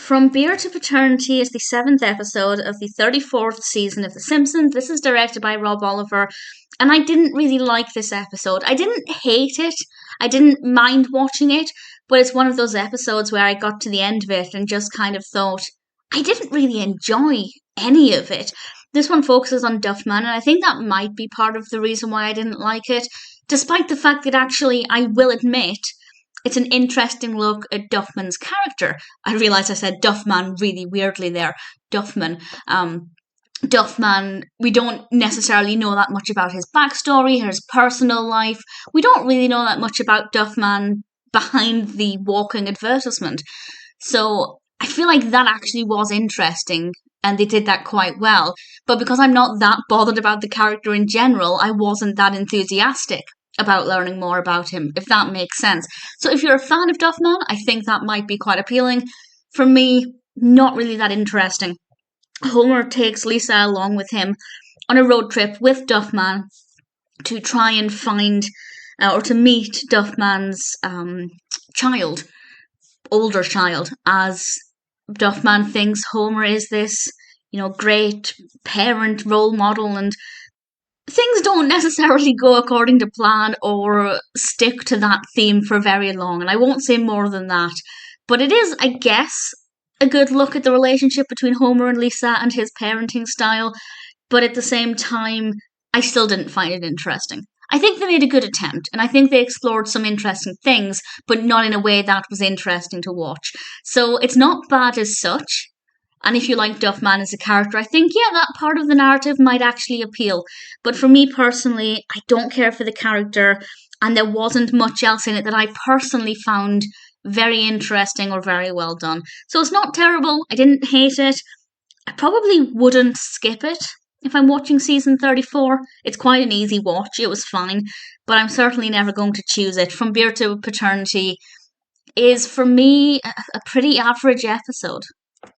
From Beer to Paternity is the 7th episode of the 34th season of The Simpsons. This is directed by Rob Oliver, and I didn't really like this episode. I didn't hate it, I didn't mind watching it, but it's one of those episodes where I got to the end of it and just kind of thought, I didn't really enjoy any of it. This one focuses on Duffman, and I think that might be part of the reason why I didn't like it, despite the fact that actually, I will admit, it's an interesting look at Duffman's character. I realise I said Duffman really weirdly there. Duffman. Duffman, we don't necessarily know that much about his backstory, his personal life. We don't really know that much about Duffman behind the walking advertisement. So I feel like that actually was interesting, and they did that quite well. But because I'm not that bothered about the character in general, I wasn't that enthusiastic about learning more about him, if that makes sense. So if you're a fan of Duffman, I think that might be quite appealing. For me, not really that interesting. Homer takes Lisa along with him on a road trip with Duffman to try and find or to meet Duffman's older child, as Duffman thinks Homer is this, great parent role model, and things don't necessarily go according to plan or stick to that theme for very long, and I won't say more than that. But it is, I guess, a good look at the relationship between Homer and Lisa and his parenting style, but at the same time, I still didn't find it interesting. I think they made a good attempt, and I think they explored some interesting things, but not in a way that was interesting to watch. So it's not bad as such. And if you like Duffman as a character, I think, that part of the narrative might actually appeal. But for me personally, I don't care for the character, and there wasn't much else in it that I personally found very interesting or very well done. So it's not terrible. I didn't hate it. I probably wouldn't skip it if I'm watching season 34. It's quite an easy watch. It was fine. But I'm certainly never going to choose it. From Beer to Paternity is, for me, a pretty average episode.